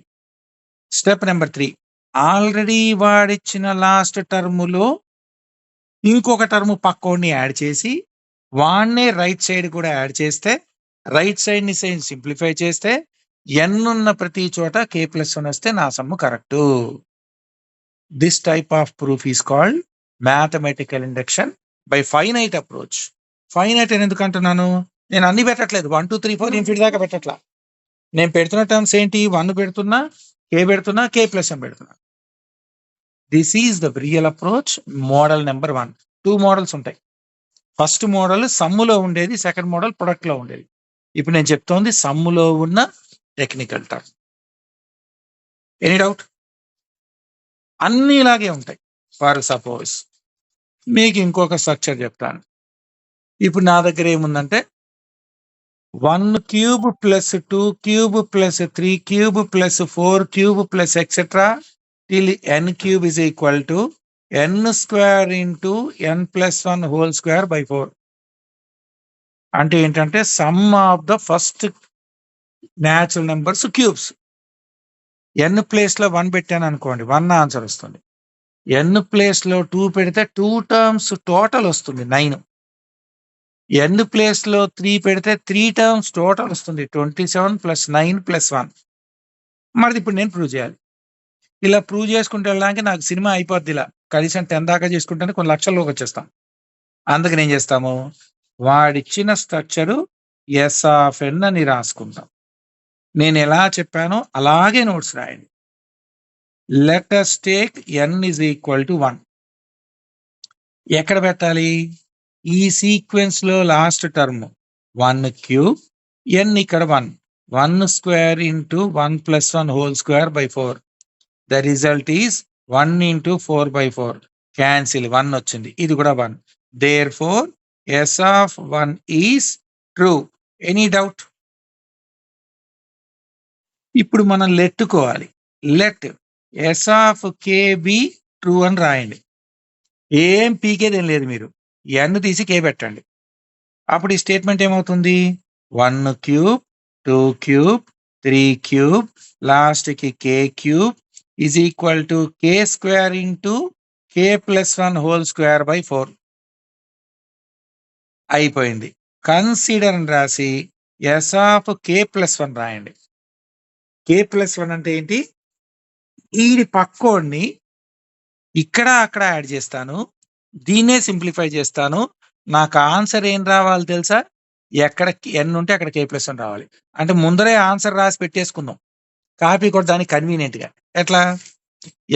[SPEAKER 1] స్టెప్ నెంబర్ 3 ఆల్రెడీ వాడిచ్చిన లాస్ట్ టర్ములో ఇంకొక టర్మ్ పక్కోడిని యాడ్ చేసి వాడినే రైట్ సైడ్ కూడా యాడ్ చేస్తే, రైట్ సైడ్‌ని సింప్లిఫై చేస్తే n ఉన్న ప్రతి చోట k+1 వస్తే నా sum correct. This type of proof is called mathematical induction by finite approach. Finite అని ఎందుకు అంటున్నాను? నేను అన్ని పెట్టట్లేదు. 1, 2, 3, 4 ఇన్ఫినిటీ దాకా పెట్టట్లా. నేను పెడుతున్న టర్మ్స్ ఏంటి? 1 పెడుతున్నా, k పెడుతున్నా, k+1 పెడుతున్నా. This is the real approach. Model number 1. 2 models ఉంటాయి. ఫస్ట్ మోడల్ సమ్ములో ఉండేది, సెకండ్ మోడల్ ప్రొడక్ట్‌లో ఉండేది. ఇప్పుడు నేను చెప్తోంది సమ్ములో ఉన్న టెక్నికల్ టర్మ్. Any doubt? అన్నీ ఇలాగే ఉంటాయి. ఫర్ సపోజ్ మీకు ఇంకొక స్ట్రక్చర్ చెప్తాను. ఇప్పుడు నా దగ్గర ఏముందంటే 1 cube plus 2 cube plus 3 cube plus 4 cube plus etcetera till n cube is equal to n square into n+1 whole square by 4. అంటే ఏంటంటే some of the first natural numbers cubes. n ప్లేస్‌లో 1 పెట్టాను అనుకోండి, 1 ఆన్సర్ వస్తుంది. n ప్లేస్‌లో 2 పెడితే 2 terms total వస్తుంది 9. n ప్లేస్‌లో 3 పెడితే 3 టర్మ్స్ టోటల్ వస్తుంది 27 + 9 + 1. మరి ఇప్పుడు నేను ప్రూవ్ చేయాలి. ఇలా ప్రూవ్ చేసుకుంటూ వెళ్ళడానికి నాకు సినిమా అయిపోద్ది ఇలా. కనీసం 10 దాకా చేసుకుంటేనే కొన్ని లక్షల్లోకి వచ్చేస్తాం. అందుకని ఏం చేస్తాము? వాడిచ్చిన స్ట్రక్చరు S(n) అని రాసుకుంటాం. నేను ఎలా చెప్పానో అలాగే నోట్స్ రాయండి. Let us take n is equal to 1. ఎక్కడ పెట్టాలి? ఈ సీక్వెన్స్‌లో లాస్ట్ టర్మ్ 1 క్యూబ్, n ఇక్కడ 1. 1 square into 1+1 whole square by 4. The result is 1 into 4/4. Cancel 1 వచ్చింది. ఇది కూడా 1. Therefore S of 1 is true. Any doubt? ఇప్పుడు మనం లెట్టుకోవాలి. Let S of k be true అని రాయండి. ఏం పీకేదేం లేదు మీరు. n తీసి k పెట్టండి. అప్పుడు ఈ స్టేట్మెంట్ ఏమవుతుంది? 1 క్యూబ్, 2 క్యూబ్, 3 క్యూబ్, లాస్ట్‌కి k cube is equal to k square into k+1 whole square by 4. అయిపోయింది. కన్సిడర్ అని రాసి S ఆఫ్ k+1 రాయండి. k+1 అంటే ఏంటి? ఈడి పక్కోడిని ఇక్కడ అక్కడ యాడ్ చేస్తాను. దీన్నే సింప్లిఫై చేస్తాను. నాకు ఆన్సర్ ఏం రావాలి తెలుసా? ఎక్కడ n ఉంటే అక్కడ k+1 రావాలి. అంటే ముందరే ఆన్సర్ రాసి పెట్టేసుకుందాం. కాపీ కొట్టడానికి కన్వీనియంట్‌గా. ఎట్లా?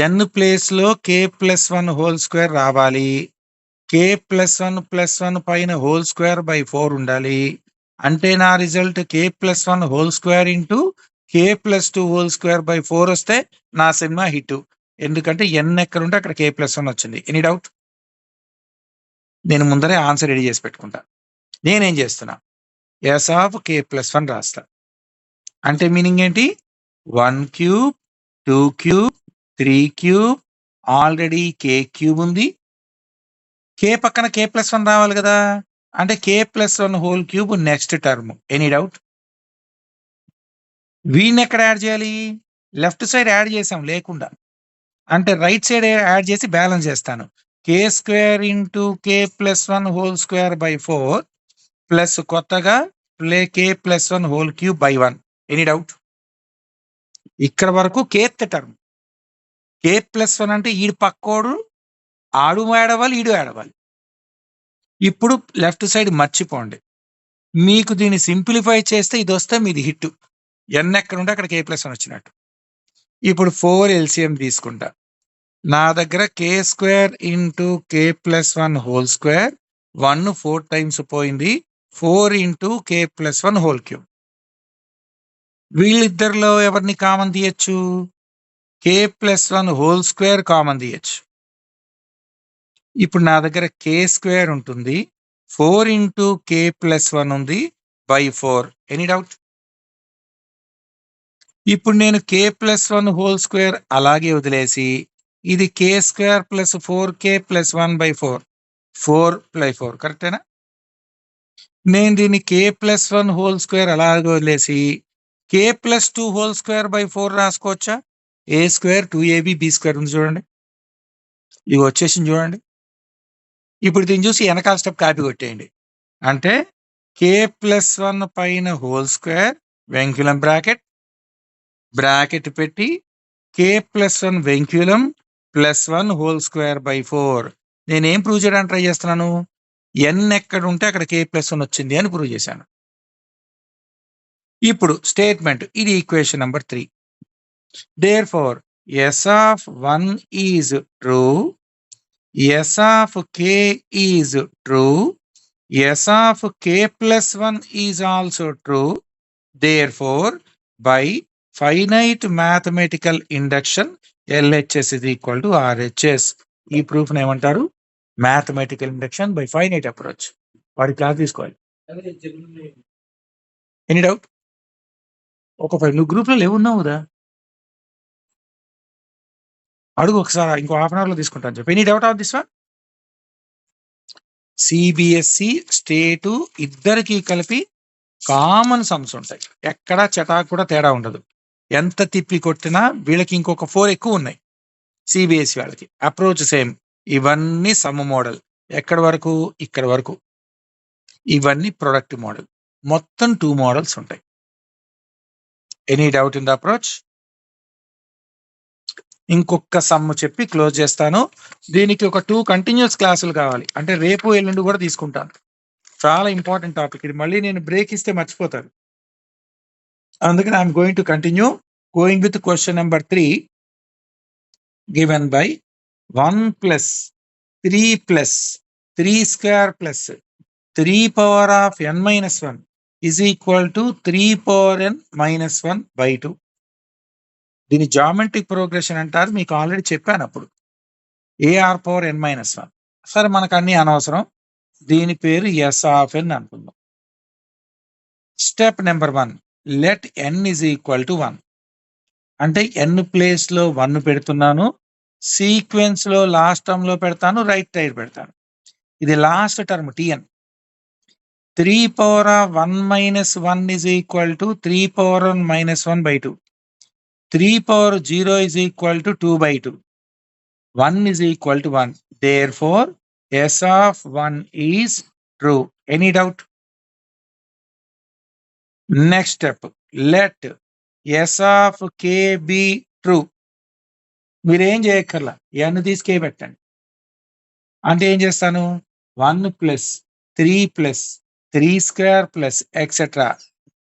[SPEAKER 1] n ప్లేస్‌లో k+1 హోల్ స్క్వేర్ రావాలి. k+1 పైన హోల్ స్క్వేర్ బై 4 ఉండాలి. అంటే నా result k+1 whole square into k+2 వస్తే నా సినిమా హిట్. ఎందుకంటే n ఎక్కడుంటే అక్కడ k+1 వచ్చింది. Any doubt? నేను ముందరే ఆన్సర్ రెడీ చేసి పెట్టుకుంటా. నేనేం చేస్తున్నా, ఎస్ ఆఫ్ k+1 రాస్తా. అంటే మీనింగ్ ఏంటి? 1 cube, 2 cube, 3 cube, already k³ ఉంది. k పక్కన k+1 రావాలి కదా! అంటే k+1 next term. Any doubt? వీడిని ఎక్కడ యాడ్ చేయాలి? లెఫ్ట్ సైడ్ యాడ్ చేసాం లేకుండా. అంటే రైట్ సైడ్ యాడ్ చేసి బ్యాలెన్స్ చేస్తాను. k² ప్లస్ కొత్తగా k+1 ఎనీ డౌట్? ఇక్కడ వరకు kth టర్మ్. k+1 అంటే ఈడు పక్కోడు, ఆడు యాడ్ అవ్వాలి, ఈడు యాడ్ అవ్వాలి. ఇప్పుడు లెఫ్ట్ సైడ్ మర్చిపోండి. మీకు దీన్ని సింప్లిఫై చేస్తే ఇది వస్తే మీది హిట్. n ఎక్కడుంటే అక్కడ k+1 వచ్చినట్టు. ఇప్పుడు 4 ఎల్సిఎం తీసుకుంటా. నా దగ్గర k² k+1 1 4 టైమ్స్ పోయింది. 4 k+1 వీళ్ళిద్దరిలో ఎవరిని కామన్ తీయచ్చు? k+1 కామన్ తీయచ్చు. ఇప్పుడు నా దగ్గర k² ఉంటుంది. 4 k+1 ఉంది బై 4. Any doubt? ఇప్పుడు నేను k+1 అలాగే వదిలేసి ఇది k² + 4k+1/4 4/4 కరెక్టేనా? నేను దీన్ని k+1 అలాగే వదిలేసి k+2 రాసుకోవచ్చా? a² 2ab b² ఉంది చూడండి. ఇవి వచ్చేసింది చూడండి. ఇప్పుడు దీన్ని చూసి వెనకాల స్టెప్ కాపీ కొట్టేయండి. అంటే k+1 పైన హోల్² వెంక్యులం బ్రాకెట్ పెట్టి k+1 వెంక్యులం +1 నేనేం ప్రూవ్ చేయడానికి ట్రై చేస్తున్నాను? n ఎక్కడ ఉంటే అక్కడ k+1 వచ్చింది అని ప్రూవ్ చేశాను. ఇప్పుడు స్టేట్మెంట్, ఇది equation number 3. Therefore, S of 1 is true, S of k is true, S of k+1 is also true. Therefore, by finite mathematical induction, LHS is equal to RHS. ఈ proof ఏమంటారు? Mathematical induction by finite approach. వాడి class తీసుకోవాలి. Any doubt? ఒక 5 నువ్వు గ్రూప్లో లేవున్నావు కదా, అడుగు ఒకసారి. ఇంకో హాఫ్ అన్ అవర్లో తీసుకుంటాను చెప్పి. Any doubt of this one? CBSE state ఇద్దరికి కలిపి కామన్ సమ్స్ ఉంటాయి. ఎక్కడా చటాకు కూడా తేడా ఉండదు. ఎంత తిప్పి కొట్టినా వీళ్ళకి ఇంకొక 4 ఎక్కువ ఉన్నాయి. సిబిఎస్ఈ వాళ్ళకి అప్రోచ్ సేమ్. ఇవన్నీ సమ్ మోడల్. ఎక్కడి వరకు? ఇక్కడ వరకు. ఇవన్నీ ప్రొడక్ట్ మోడల్. మొత్తం 2 మోడల్స్ ఉంటాయి. Any doubt in the approach? ఇంకొక సమ్ చెప్పి క్లోజ్ చేస్తాను. దీనికి ఒక 2 కంటిన్యూస్ క్లాసులు కావాలి. అంటే రేపు ఎల్లుండి కూడా తీసుకుంటాను. చాలా ఇంపార్టెంట్ టాపిక్ ఇది. మళ్ళీ నేను బ్రేక్ ఇస్తే మర్చిపోతారు. అందుకని I'm going to continue going with question number 3 given by 1 + 3 + 3² + 3n-1 is equal to 3n-1/2. దీని జామెట్రిక్ ప్రోగ్రెషన్ అంటారు. మీకు ఆల్రెడీ చెప్పాను అప్పుడు. ar⁻n-1. సరే, మనకు అన్ని అనవసరం. దీని పేరు S of n అనుకుందాం. Step number 1, let n is equal to 1. అంటే n ప్లేస్ లో 1 పెడుతున్నాను. సీక్వెన్స్ లో లాస్ట్ టర్మ్ లో పెడతాను, రైట్ సైడ్ పెడతాను. ఇది last term tn. 3n-1 is equal to 3n-1/2. 3/0 is equal to 2/2. 1 is equal to 1. Therefore, S of 1 is true. Any doubt? Next step, let S of k be true. మీరేం చేయక్కర్లా, n తీసి k పెట్టండి. అంటే ఏం చేస్తాను? 1 + 3 + 3² + etc.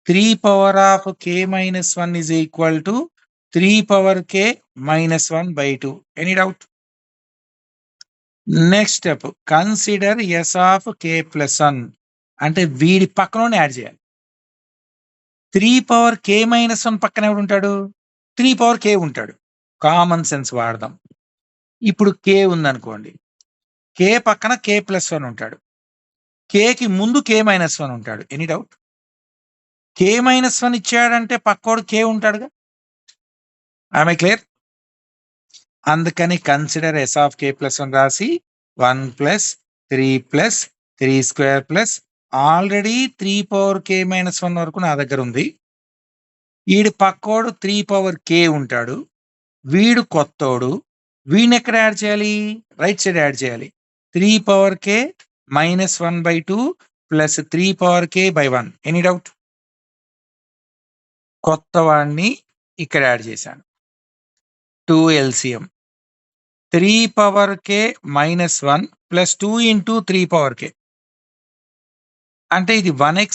[SPEAKER 1] 3k-1 is equal to 3k-1/2. Any doubt? Next step, consider S of k+1. అంటే వీడి పక్కన add చేయాలి. 3k-1 పక్కన ఎవడు ఉంటాడు? 3k ఉంటాడు. కామన్ సెన్స్ వాడదాం. ఇప్పుడు k ఉందనుకోండి. k పక్కన k+1 ఉంటాడు. kకి ముందు k-1 ఉంటాడు. Any doubt? k-1 ఇచ్చాడంటే పక్కోడు k ఉంటాడుగా. I clear? అందుకని కన్సిడర్ s ఆఫ్ k+1 రాసి 1 + 3 + 3² ఆల్రెడీ 3k-1 వరకు నా దగ్గర ఉంది. ఈడి పక్కోడు 3k ఉంటాడు. వీడు కొత్తోడు. వీడిని ఎక్కడ యాడ్ చేయాలి? రైట్ సైడ్ యాడ్ చేయాలి. 3k - 1/2 + 3k/1. Any doubt? కొత్త వాడిని ఇక్కడ యాడ్ చేశాను. 2 LCM 3k - 1 + 2 × 3k. అంటే ఇది 1x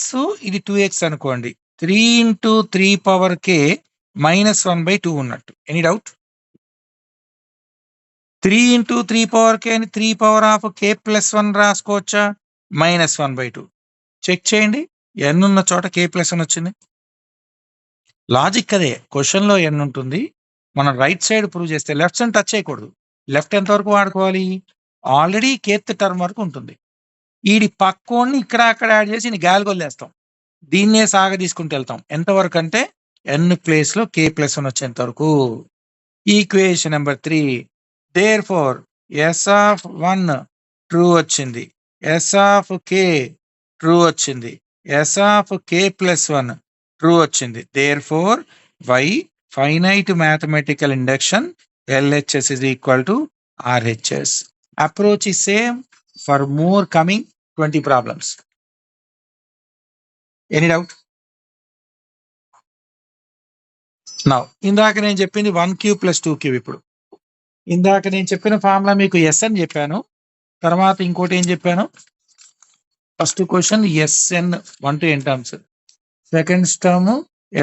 [SPEAKER 1] ఇది 2x అనుకోండి. 3 × 3k - 1/2 ఉన్నట్టు. Any doubt? 3 × 3k అని 3k+1 రాసుకోవచ్చా? -1/2. చెక్ చేయండి. n ఉన్న చోట k+1 వచ్చింది. లాజిక్ అదే. క్వశ్చన్‌లో n ఉంటుంది. మనం రైట్ సైడ్ ప్రూవ్ చేస్తే లెఫ్ట్ సైడ్ టచ్ చేయకూడదు. లెఫ్ట్ ఎంత వరకు వాడుకోవాలి? ఆల్రెడీ kth టర్మ్ వరకు ఉంటుంది. ఈడి పక్కోడిని ఇక్కడ అక్కడ యాడ్ చేసి ఈయన గాలిగొల్లేస్తాం. దీన్నే సాగదీసుకుంటూ వెళ్తాం. ఎంతవరకు అంటే n ప్లేస్‌లో k+1 వచ్చేంత వరకు. Equation number 3 therefore s(1) true వచ్చింది. s(k) ట్రూ వచ్చింది. s(k+1) ట్రూ వచ్చింది. Therefore y finite mathematical induction LHS = RHS. Approach is same for more coming 20 problems. Any doubt? Now, ఇందాక నేను చెప్పింది 1q + 2q. ఇప్పుడు ఇందాక నేను చెప్పిన ఫార్ములా మీకు s అని చెప్పాను. తర్వాత ఇంకోటి ఏం చెప్పాను? First question SN 1 to n terms. Second term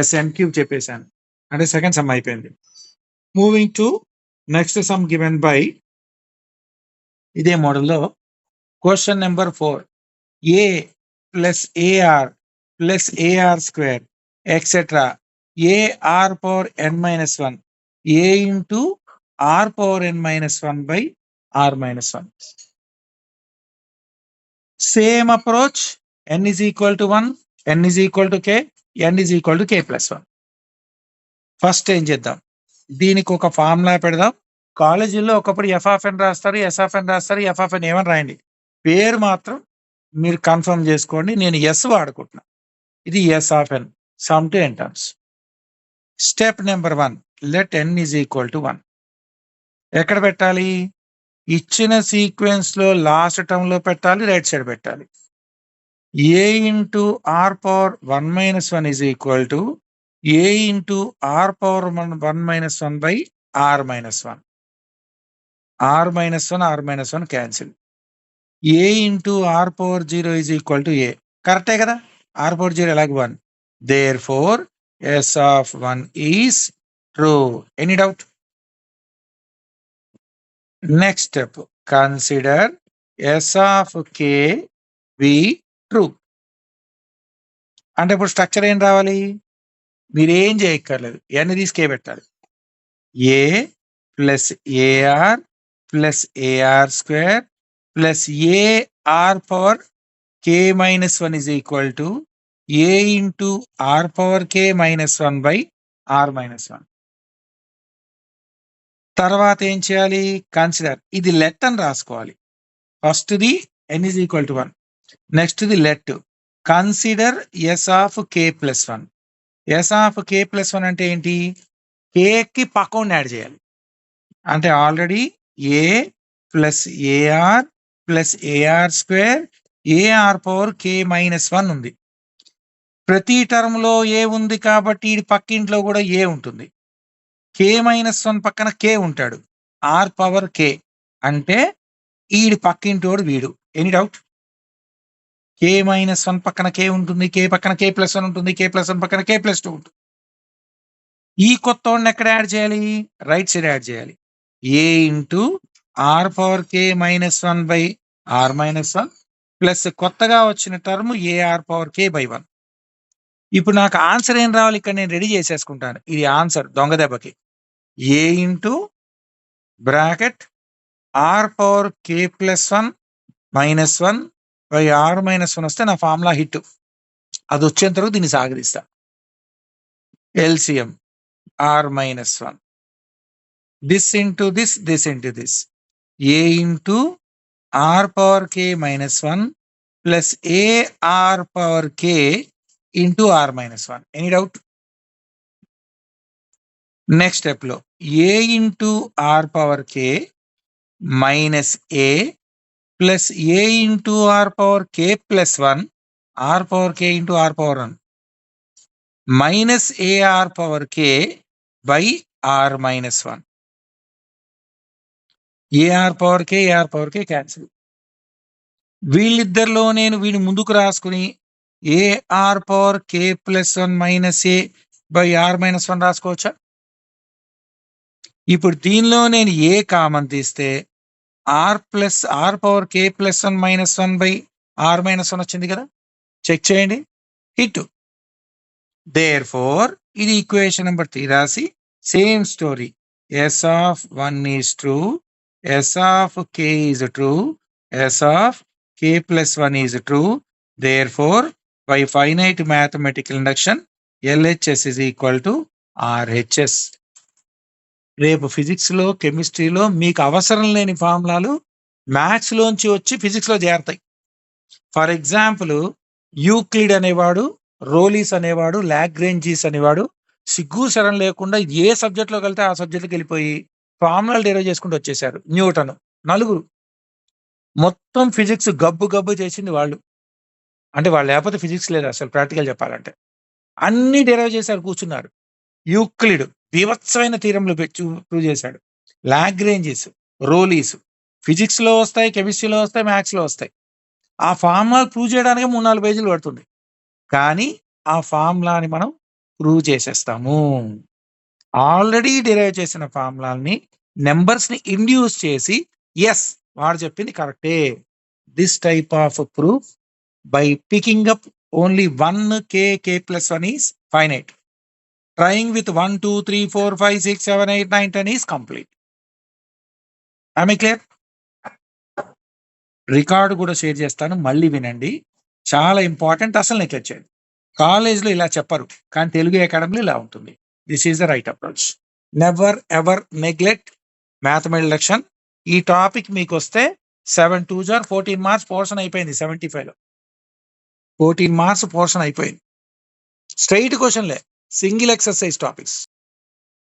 [SPEAKER 1] SN³ చెప్పేశాను. అంటే సెకండ్ సమ్ అయిపోయింది. Moving to next some given by ఇదే మోడల్లో question number 4 a + AR + AR² etcetera AR power n-1 a into R power n-1 by R-1. Same approach. n = 1, n = k, n = k+1. First ఏం చేద్దాం? దీనికి ఒక formula పెడదాం. కాలేజీలో ఒకప్పుడు f(n) రాస్తారు, s(n) రాస్తారు, f(n) ఏమని రాయండి. పేరు మాత్రం మీరు కన్ఫర్మ్ చేసుకోండి. నేను s వాడుకుంటున్నా. ఇది s(n) some to n terms. Step number 1 let n = 1. ఎక్కడ పెట్టాలి? ఇచ్చిన సీక్వెన్స్‌లో లాస్ట్ టర్మ్‌లో పెట్టాలి, రైట్ సైడ్ పెట్టాలి. a into R power 1 - 1 = a into R power 1 - 1 by R-1. R-1 cancel. a into R power 0 = a. కరెక్టే కదా? R power 0 ఎలాగ 1. Therefore, s(1) is true. Any doubt? Next step, consider s(k) be true. అంటే ఇప్పుడు structure ఏం రావాలి? మీరేం చేయక్కర్లేదు. n తీసి k పెట్టాలి. a + AR + AR² + AR power k-1 = a into R power k-1 by R-1. తర్వాత ఏం చేయాలి? కన్సిడర్. ఇది లెట్ అని రాసుకోవాలి. ఫస్ట్‌ది n = 1. నెక్స్ట్‌ది let. Consider s(k+1). s(k+1) అంటే ఏంటి? kకి పక్కోడిని యాడ్ చేయాలి. అంటే already a + AR + AR² AR power k-1 ఉంది. ప్రతి టర్మ్‌లో a ఉంది కాబట్టి ఈడి పక్కింట్లో కూడా a ఉంటుంది. k-1 పక్కన k ఉంటాడు. R power k అంటే ఈడి పక్కింటోడు వీడు. Any doubt? k-1 పక్కన k ఉంటుంది, k పక్కన k+1 ఉంటుంది, k+1 పక్కన k+2 ఉంటుంది. ఈ కొత్తోడిని ఎక్కడ యాడ్ చేయాలి? రైట్ సైడ్ యాడ్ చేయాలి. a into R power k-1 by R-1 plus కొత్తగా వచ్చిన టర్మ్ AR power k/1. ఇప్పుడు నాకు ఆన్సర్ ఏం రావాలి? ఇక్కడ నేను రెడీ చేసేసుకుంటాను. ఇది ఆన్సర్ దొంగ దెబ్బకి. A into bracket r power k plus 1 minus 1 by r minus 1 వస్తే నా ఫార్ములా హిట్. అది వచ్చేంత వరకు దీన్ని సాగదీస్తా. LCM r minus 1 this into this, this into this. A into r power k minus 1 plus a r power k into r minus 1. Any doubt? Next స్టెప్లో a into r power k minus a plus a into r power k plus 1 r power k into r power 1 minus a r power k by r minus 1. A r power k cancel. వీళ్ళిద్దరిలో నేను వీడిని ముందుకు రాసుకుని a r power k plus 1 minus a by r minus 1 రాసుకోవచ్చా? ఇప్పుడు దీనిలో నేను a common తీస్తే r power k plus 1 minus 1 by r minus 1 వచ్చింది కదా, చెక్ చేయండి. హిట్. దేర్ ఫోర్ ఇది ఈక్వేషన్ నెంబర్ 3 రాసి same story. Yes of 1 is true, S of K is true, S of K plus 1 is true. Therefore by finite mathematical induction LHS is equal to RHS. రేపు ఫిజిక్స్లో కెమిస్ట్రీలో మీకు అవసరం లేని ఫార్ములాలు మ్యాథ్స్లోంచి వచ్చి ఫిజిక్స్లో చేరతాయి. ఫర్ ఎగ్జాంపుల్ యూక్లిడ్ అనేవాడు, రోలీస్ అనేవాడు, లాగ్రేంజీస్ అనేవాడు సిగ్గు శరం లేకుండా ఏ సబ్జెక్ట్లోకి వెళ్తే ఆ సబ్జెక్ట్కి వెళ్ళిపోయి ఫార్ములాలు డెరైవ్ చేసుకుంటూ వచ్చేసారు. న్యూటన్, నలుగురు. మొత్తం ఫిజిక్స్ గబ్బు గబ్బు చేసింది వాళ్ళు. అంటే వాళ్ళు లేకపోతే ఫిజిక్స్ లేదు అసలు, ప్రాక్టికల్ చెప్పాలంటే. అన్ని డెరైవ్ చేశారు, కూర్చున్నారు. యూక్లిడ్ బీభత్సమైన థీరంలు ప్రూవ్ చేశాడు. లాగ్రేంజీస్, రోలీస్ ఫిజిక్స్లో వస్తాయి, కెమిస్ట్రీలో వస్తాయి, మ్యాథ్స్లో వస్తాయి. ఆ ఫార్ములా ప్రూవ్ చేయడానికి 3-4 పేజీలు పడుతుంది. కానీ ఆ ఫార్ములాని మనం ప్రూవ్ చేసేస్తాము. ఆల్రెడీ డిరైవ్ చేసిన ఫార్ములాని నెంబర్స్ని ఇండ్యూస్ చేసి ఎస్ వాడు చెప్పింది కరెక్టే. This type of proof by picking up only 1 K plus 1 is finite. Trying with 1, 2, 3, 4, 5, 6, 7, 8, 9, 10 is complete. I clear? Record కూడా షేర్ చేస్తాను, మళ్ళీ వినండి. చాలా ఇంపార్టెంట్. అసలు నెగ్లెక్ట్ చేయండి. కాలేజ్లో ఇలా చెప్పరు, కానీ తెలుగు అకాడమీలో ఇలా ఉంటుంది. This is the right approach. Never ever neglect mathematical induction. ఈ టాపిక్ మీకు వస్తే 7 2s are 14 మార్క్స్ పోర్షన్ అయిపోయింది. 75లో 14 మార్క్స్ పోర్షన్ అయిపోయింది. స్ట్రైట్ క్వశ్చన్లే, సింగిల్ ఎక్సర్సైజ్ టాపిక్స్.